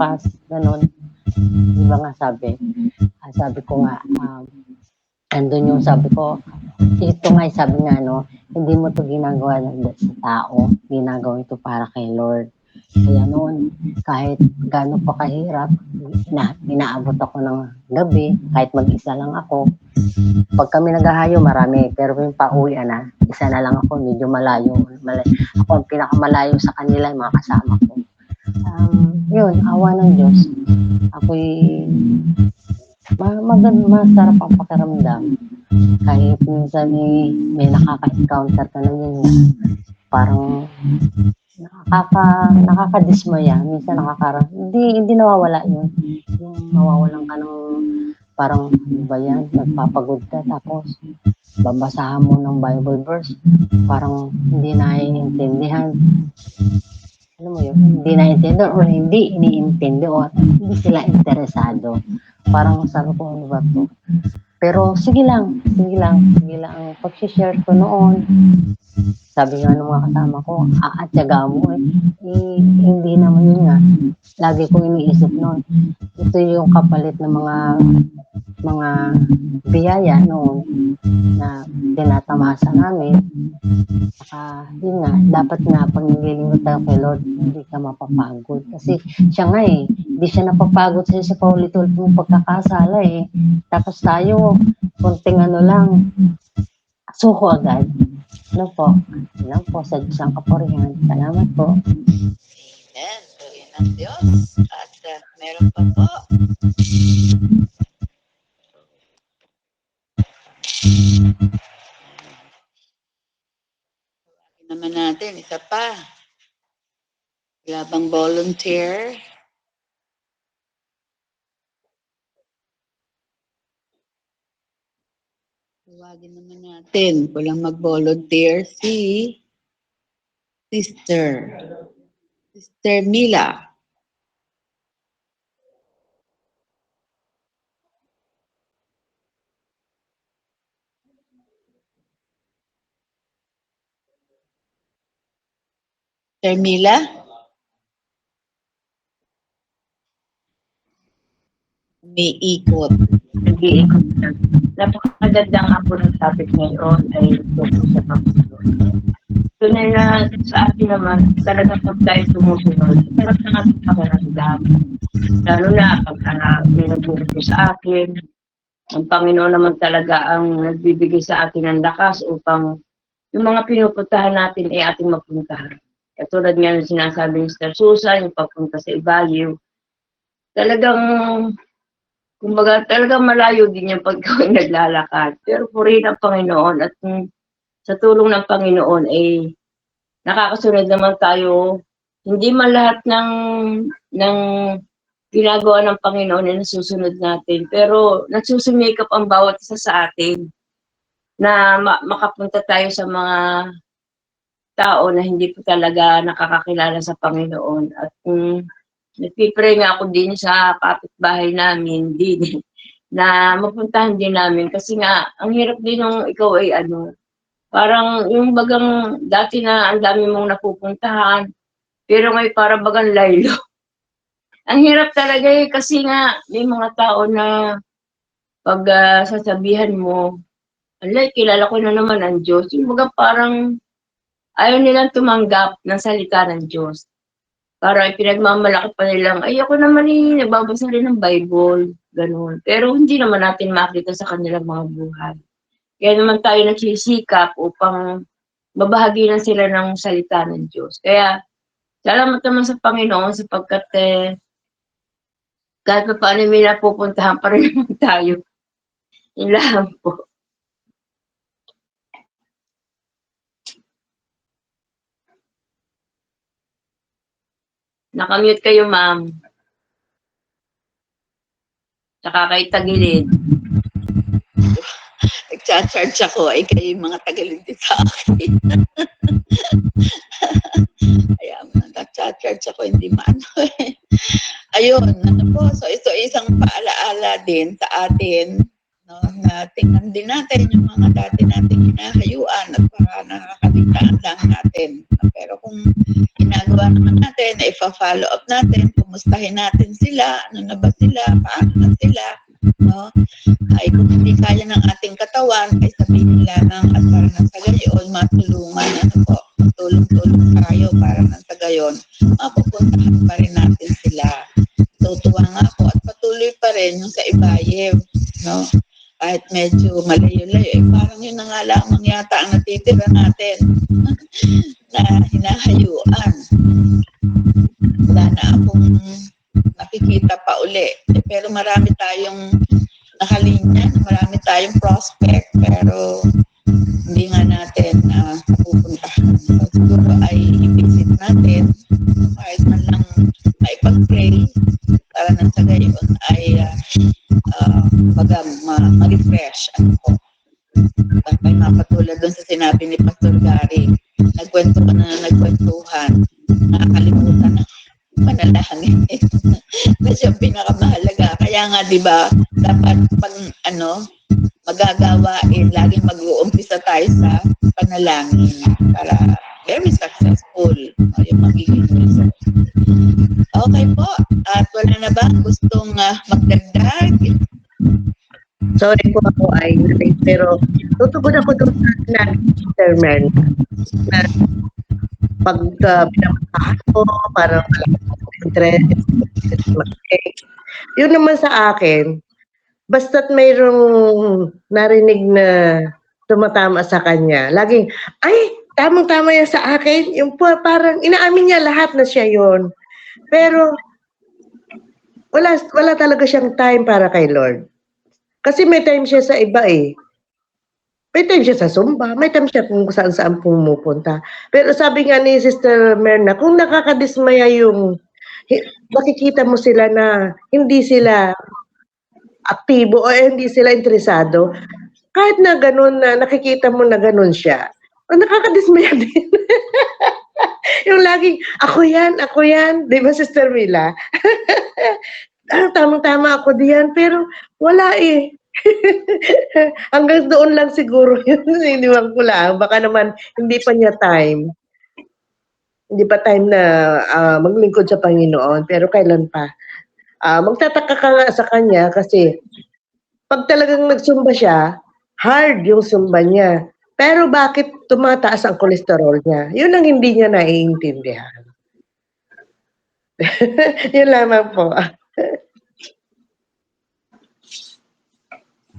bukas, ganun. Di ba nga sabi ko nga, andun yung sabi ko, ito nga, sabi nga, no, hindi mo to ginagawa sa tao, ginagawa ito para kay Lord. Kaya noon, kahit gaano pa kahirap, inaabot ako ng gabi, kahit mag-isa lang ako. Pag kami naghahayo, marami, pero yung pauwian na, isa na lang ako, medyo malayo. Ako ang pinakamalayo sa kanila, yung mga kasama ko. Yun, awa ng Diyos. Ako'y masarap ang pakiramdam. Kahit minsan may nakaka-encounter ka na yun nga, parang nakakadismaya. Minsan hindi nawawala yun. Yung mawawalan ka ng parang, ano ba yan, nagpapagod ka, tapos babasahan mo ng Bible verse, parang hindi naiintindihan. Alam mo yun, hindi naiintindihan o hindi iniintindi o hindi sila interesado. Parang sabi ko, ano ba to? Pero sige lang. Ang pag-share ko noon, sabi nga ng mga kasama ko, aatyaga mo hindi naman yun nga. Lagi kong iniisip noon, ito yung kapalit ng mga biyaya noon na tinatamasa namin. Saka, yun nga, dapat nga pag naglilingkod tayo kay Lord, hindi ka mapapagod. Kasi siya nga hindi siya napapagod sa paulit-ulit mong pagkakasala Tapos tayo, konting ano lang, suko agad. Ano po? Yan po, sa Diyos ang kapurihan. Salamat po. Amen. Purihin ng Diyos. At meron pa po. Naman natin, isa pa. Labang volunteer. Tawagin naman natin. Walang mag-volunteer si Sister Mila. Sister Mila? May ikot. Nag-iikot na. Napakaganda nga po ng topic ngayon ay tungkol sa Panginoon. Tunay na sa atin naman, talagang pag tayo sumusunod, sarap ng ating pakiramdam. Lalo na pag may nagbibigay sa akin, ang Panginoon naman talaga ang nagbibigay sa atin ng lakas upang yung mga pinupuntahan natin ay ating mapuntahan. Katulad nga ng sinasabi ni Sister Susan, yung pagpunta sa Ibaguio, talagang kumbaga, talagang malayo din yung pagkawin naglalakad. Pero purihin ang Panginoon at sa tulong ng Panginoon ay nakakasunod naman tayo. Hindi man lahat ng ginagawa ng Panginoon ay nasusunod natin. Pero nagsusumikap ang bawat isa sa atin na makapunta tayo sa mga tao na hindi po talaga nakakakilala sa Panginoon. At nagpipray nga ako din sa kapitbahay namin din na mapuntahan din namin kasi nga ang hirap din nung ikaw ay parang yung bagang dati na ang dami mong napupuntahan pero ngayon parang bagang laylo. Ang hirap talaga kasi nga may mga tao na pag sasabihan mo, alay, kilala ko na naman ang Diyos. Yung bagang parang ayaw nilang tumanggap ng salita ng Diyos. Para pinagmamalaki pa nilang, ay ako naman nagbabasa rin ng Bible, ganun. Pero hindi naman natin makita sa kanilang mga buhay. Kaya naman tayo nagsisikap upang mabahaginan sila ng salita ng Diyos. Kaya, salamat naman sa Panginoon sapagkat kahit pa paano may napupuntahan pa rin naman tayo. Yun lang po. Nakamute kayo, ma'am. Tsaka kay Tagilid. Nagcha-charge ako ay kayo yung mga Tagilid sa akin. Kaya nagcha-charge ako, hindi maano Ayun, po. So ito isang paalaala din sa atin no, na tingnan din natin yung mga dati nating hinahayuan at para nakakalitaan lang natin. Pero kung ginagawa naman natin, ipa-follow up natin, kumustahin natin sila, ano na ba sila, paano na sila, no? Ay kung hindi kaya ng ating katawan, ay sabihin lamang at para nang sa gayon, matulungan, ano po, tulong-tulong tayo para nang sa gayon, mapupuntahan pa rin natin sila. So, tuwa nga po at patuloy pa rin yung sa Ibayew, no? Kahit medyo malayo-layo, parang yun na nga lamang yata ang natitira natin na hinahayuan. Wala na akong nakikita pa uli. Pero marami tayong nakalinya, marami tayong prospect, pero hindi nga natin napupuntahan. So, siguro ay i-visit natin kahit man lang maipag-pray para nang sa gayon ay ma-refresh. Ano po? Ay mapatulad doon sa sinabi ni Pastor Gary. Nagkwento ka na nagkwentuhan. Nakakalimutan na manalangin. Kasi yung pinakamahalaga. Kaya nga, di ba, dapat pag magagawain, laging mag-uumpisa tayo sa panalangin para very successful yung magiging result. Okay po. At wala na ba gustong magdagdag? Sorry po ako ay pero tutugon ako doon sa chairman na pag pinamatahan ko para interest. Yun naman sa akin, basta't mayroong narinig na tumatama sa kanya, laging, ay, tamang-tama yan sa akin. Yung parang inaamin niya lahat na siya yon. Pero wala talaga siyang time para kay Lord. Kasi may time siya sa iba eh. May time siya sa Zumba, may time siya kung saan-saan pumupunta. Pero sabi nga ni Sister Merna, kung nakakadismaya yung, makikita mo sila na hindi sila aktibo o hindi sila interesado, kahit na ganun, na nakikita mo na ganun siya, nakakadismaya din. Yung laging, ako yan, di ba Sister Mila? Tamang-tama ako diyan, pero wala eh. Hanggang doon lang siguro yun. Hindi ko lang. Baka naman hindi pa niya time. Hindi pa time na maglingkod sa Panginoon. Pero kailan pa? Magtataka ka nga sa kanya kasi pag talagang nagsumba siya, hard yung sumba niya. Pero bakit tumataas ang kolesterol niya? Yun ang hindi niya naiintindihan. Yun lamang po.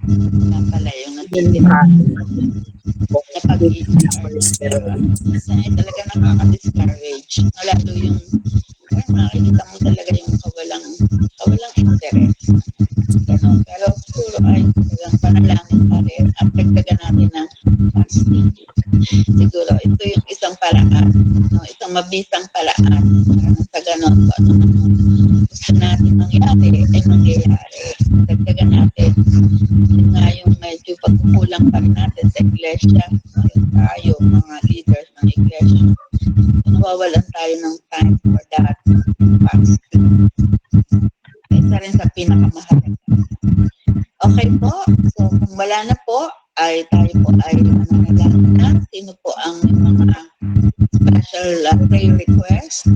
Pala yung natitinag na pag-i-discourage. Kasi talaga nakaka-discourage. Lalo yung nakikita mo talaga yung kawalang interest. Ganun. Pero siguro ay talagang panalangin pa rin at dagdagan natin ng fasting. Siguro ito yung isang paraan, isang mabisang paraan para sa ganun kung ano gusto natin mangyari ay mangyayari. Dagdagan natin. Yun nga yung medyo pagkukulang pa rin natin sa iglesia. Tayo, mga leaders ng iglesia. Nawawalan tayo ng time for that fasting. Isa rin sa pinakamahalaga. Okay po. So, kung wala na po, ay tayo po ay mananalangin na. Sino po ang mga special prayer request?